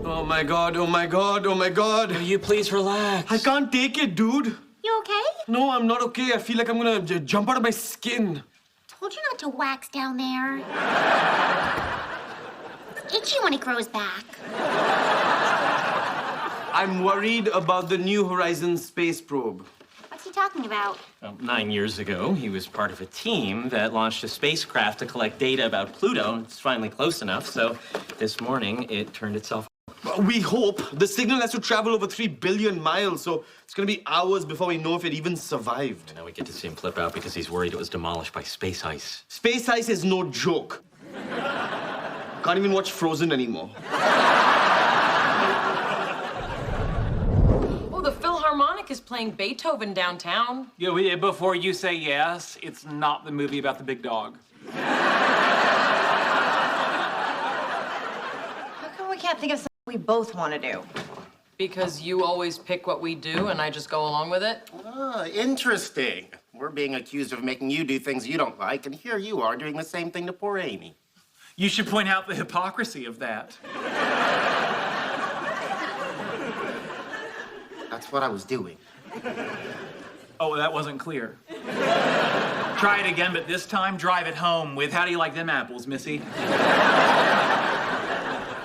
Oh my god, oh my god, oh my god. Will you please relax? I can't take it, dude. You okay? No, I'm not okay. I feel like I'm gonna jump out of my skin. Told you not to wax down there. It's itchy when it grows back. I'm worried about the New Horizons space probe. What's he talking about? Well, 9 years ago, he was part of a team that launched a spacecraft to collect data about Pluto. It's finally close enough, so this morning it turned itself. We hope. The signal has to travel over 3 billion miles, so it's gonna be hours before we know if it even survived. And now we get to see him flip out because he's worried it was demolished by space ice. Space ice is no joke. Can't even watch Frozen anymore. Oh, the Philharmonic is playing Beethoven downtown. Yeah, before you say yes, it's not the movie about the big dog. How come we can't think of something we both want to do? Because you always pick what we do and I just go along with it. Ah, interesting. We're being accused of making you do things you don't like, and here you are doing the same thing to poor Amy. You should point out the hypocrisy of that. That's what I was doing. Oh, that wasn't clear. Try it again, but this time drive it home with how do you like them apples, Missy? All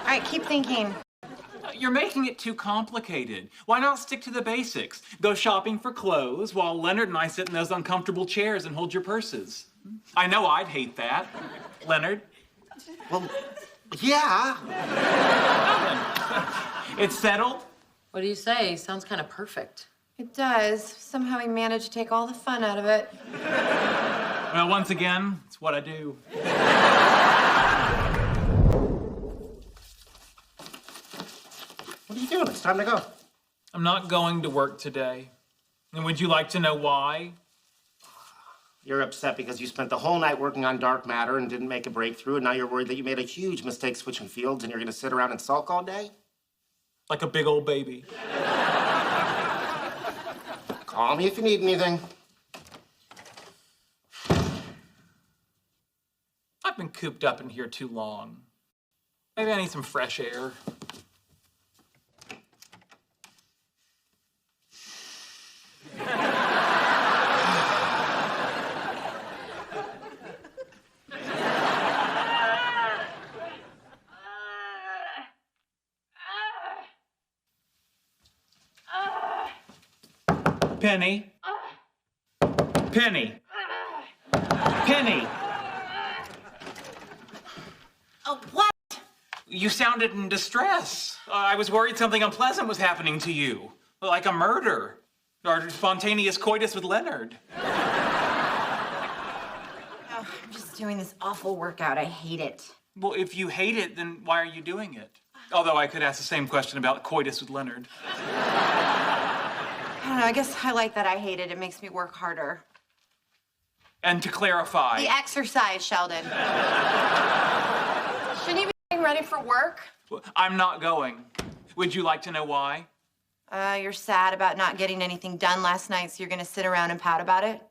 right, keep thinking. You're making it too complicated. Why not stick to the basics? Go shopping for clothes while Leonard and I sit in those uncomfortable chairs and hold your purses. I know I'd hate that. Leonard? Well, yeah. It's settled? What do you say? Sounds kind of perfect. It does. Somehow we managed to take all the fun out of it. Well, once again, it's what I do. What are you doing? It's time to go. I'm not going to work today. And would you like to know why? You're upset because you spent the whole night working on dark matter and didn't make a breakthrough, and now you're worried that you made a huge mistake switching fields and you're gonna sit around and sulk all day? Like a big old baby. Call me if you need anything. I've been cooped up in here too long. Maybe I need some fresh air. Penny. Penny. Penny. Oh, what? You sounded in distress. I was worried something unpleasant was happening to you. Like a murder. Or spontaneous coitus with Leonard. Oh, I'm just doing this awful workout. I hate it. Well, if you hate it, then why are you doing it? Although I could ask the same question about coitus with Leonard. I don't know. I guess I like that I hate it. It makes me work harder. And to clarify... The exercise, Sheldon. Shouldn't you be getting ready for work? I'm not going. Would you like to know why? You're sad about not getting anything done last night, so you're gonna sit around and pout about it?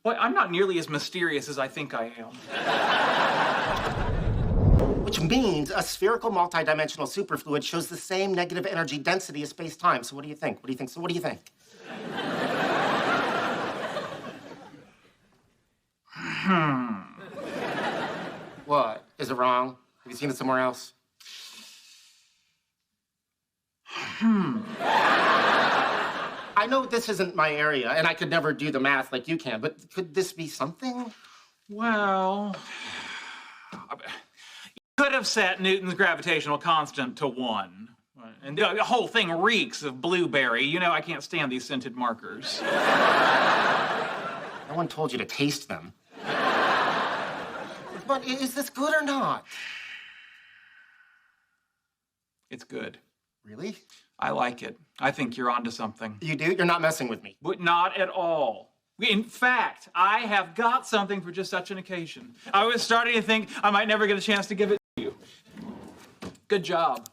Well, I'm not nearly as mysterious as I think I am. Which means a spherical multidimensional superfluid shows the same negative energy density as space-time. So what do you think? What do you think? So what do you think? What? Is it wrong? Have you seen it somewhere else? I know this isn't my area, and I could never do the math like you can, but could this be something? Well... You could have set Newton's gravitational constant to 1. And the whole thing reeks of blueberry. You know, I can't stand these scented markers. No one told you to taste them. But is this good or not? It's good. Really? I like it. I think you're onto something. You do? You're not messing with me. But not at all. In fact, I have got something for just such an occasion. I was starting to think I might never get a chance to give it to you. Good job.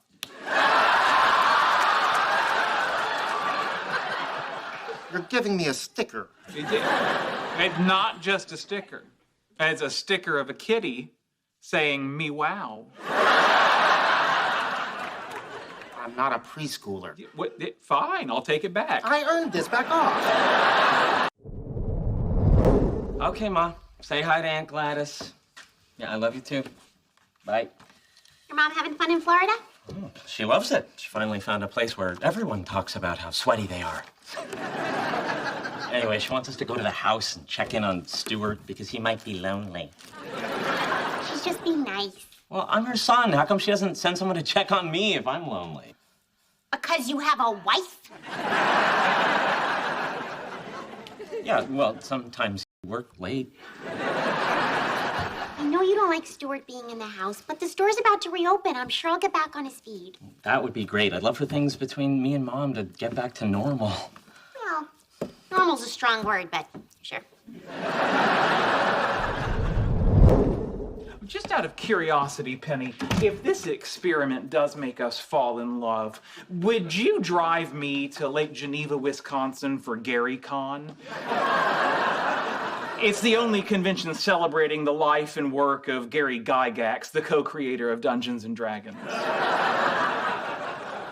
You're giving me a sticker. It's not just a sticker. It's a sticker of a kitty saying me wow. I'm not a preschooler. Fine, I'll take it back. I earned this. Back off. Okay, Ma. Say hi to Aunt Gladys. Yeah, I love you too. Bye. Your mom having fun in Florida? She loves it. She finally found a place where everyone talks about how sweaty they are. Anyway, she wants us to go to the house and check in on Stuart because he might be lonely. She's just being nice. Well, I'm her son. How come she doesn't send someone to check on me if I'm lonely? Because you have a wife? Yeah, well, sometimes you work late. I know you don't like Stuart being in the house, but the store's about to reopen. I'm sure I'll get back on his feed. That would be great. I'd love for things between me and Mom to get back to normal. Well, normal's a strong word, but sure. Just out of curiosity, Penny, if this experiment does make us fall in love, would you drive me to Lake Geneva, Wisconsin for GaryCon? It's the only convention celebrating the life and work of Gary Gygax, the co-creator of Dungeons & Dragons.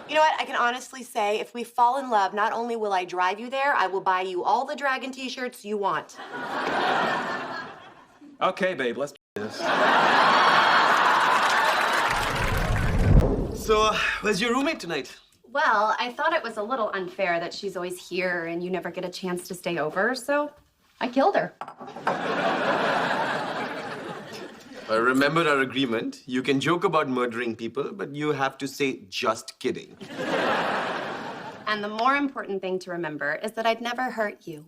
You know what? I can honestly say, if we fall in love, not only will I drive you there, I will buy you all the dragon t-shirts you want. Okay, babe, let's do this. So, where's your roommate tonight? Well, I thought it was a little unfair that she's always here and you never get a chance to stay over, so I killed her. Remember our agreement. You can joke about murdering people, but you have to say, just kidding. And the more important thing to remember is that I'd never hurt you.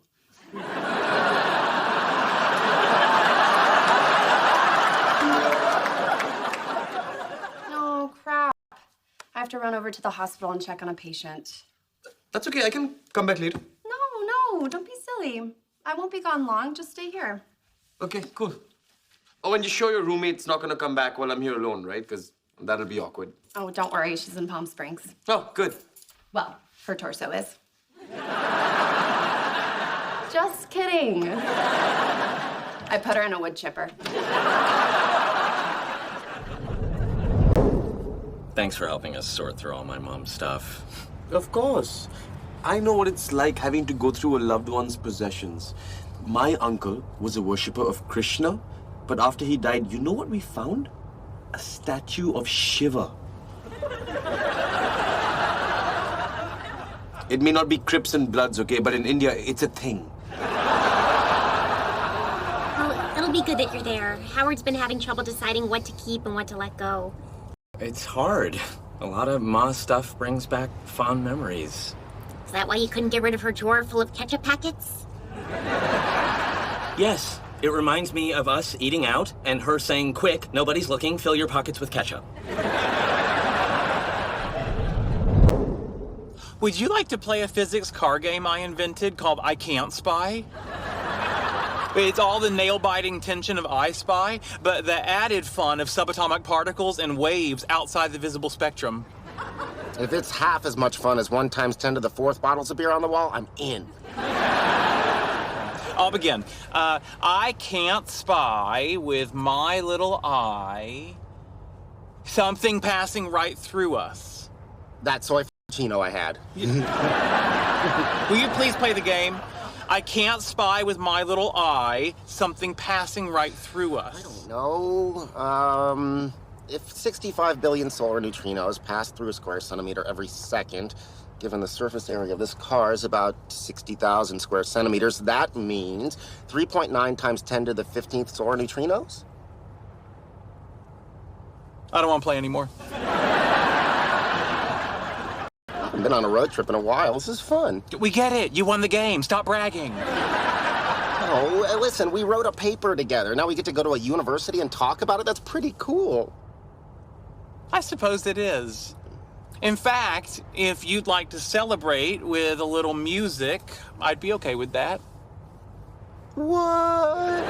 No, crap. I have to run over to the hospital and check on a patient. That's okay, I can come back later. No, don't be silly. I won't be gone long. Just stay here. Okay, cool. Oh, and you sure your roommate's not gonna come back while I'm here alone, right? Because that'll be awkward. Oh, don't worry. She's in Palm Springs. Oh, good. Well, her torso is. Just kidding. I put her in a wood chipper. Thanks for helping us sort through all my mom's stuff. Of course. I know what it's like having to go through a loved one's possessions. My uncle was a worshipper of Krishna, but after he died, you know what we found? A statue of Shiva. It may not be Crips and Bloods, okay, but in India, it's a thing. Well, it'll be good that you're there. Howard's been having trouble deciding what to keep and what to let go. It's hard. A lot of Ma's stuff brings back fond memories. Is that why you couldn't get rid of her drawer full of ketchup packets? Yes, it reminds me of us eating out and her saying, "Quick, nobody's looking, fill your pockets with ketchup." Would you like to play a physics car game I invented called I Can't Spy? It's all the nail-biting tension of I Spy, but the added fun of subatomic particles and waves outside the visible spectrum. If it's half as much fun as 1 × 10⁴ bottles of beer on the wall, I'm in. I'll begin. I can't spy with my little eye something passing right through us. That soy chino I had. Will you please play the game? I can't spy with my little eye something passing right through us. No, if 65 billion solar neutrinos pass through a square centimeter every second, given the surface area of this car is about 60,000 square centimeters, that means 3.9 × 10⁵ solar neutrinos? I don't want to play anymore. I haven't been on a road trip in a while. This is fun. We get it. You won the game. Stop bragging. Oh, listen, we wrote a paper together. Now we get to go to a university and talk about it. That's pretty cool. I suppose it is. In fact, if you'd like to celebrate with a little music, I'd be okay with that. What?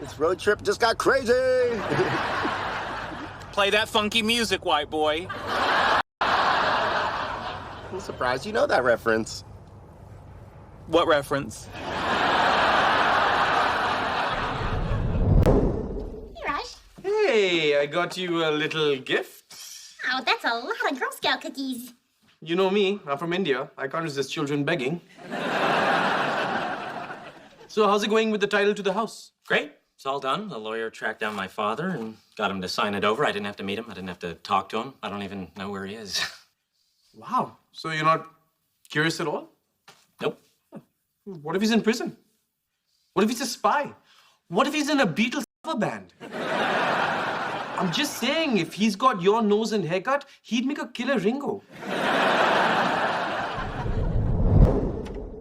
This road trip just got crazy. Play that funky music, white boy. I'm surprised you know that reference. What reference? Hey, Raj. Hey, I got you a little gift. Wow, that's a lot of Girl Scout cookies. You know me, I'm from India. I can't resist children begging. So how's it going with the title to the house? Great. It's all done. The lawyer tracked down my father and got him to sign it over. I didn't have to meet him. I didn't have to talk to him. I don't even know where he is. Wow. So you're not curious at all? Nope. What if he's in prison? What if he's a spy? What if he's in a Beatles cover band? I'm just saying, if he's got your nose and haircut, he'd make a killer Ringo.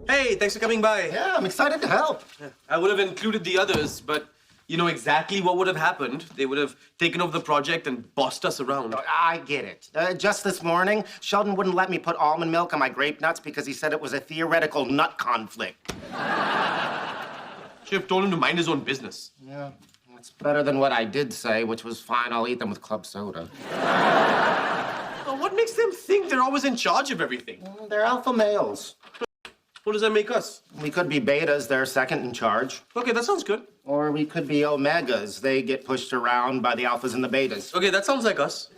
Hey, thanks for coming by. Yeah, I'm excited to help. I would have included the others, but you know exactly what would have happened. They would have taken over the project and bossed us around. I get it. Just this morning, Sheldon wouldn't let me put almond milk on my grape nuts because he said it was a theoretical nut conflict. Should have told him to mind his own business. Yeah, it's better than what I did say, which was fine, I'll eat them with club soda. Now, what makes them think they're always in charge of everything? They're alpha males. What does that make us? We could be betas, they're second in charge. Okay, that sounds good. Or we could be omegas. They get pushed around by the alphas and the betas. Okay, that sounds like us.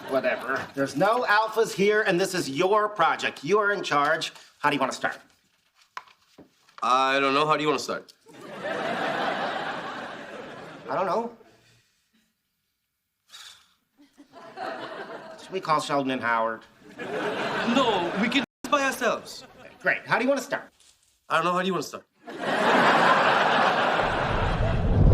Whatever. There's no alphas here, and this is your project. You're in charge. How do you want to start? I don't know. How do you want to start? I don't know. Should we call Sheldon and Howard? No, we can by ourselves. Great. How do you want to start? I don't know. How do you want to start?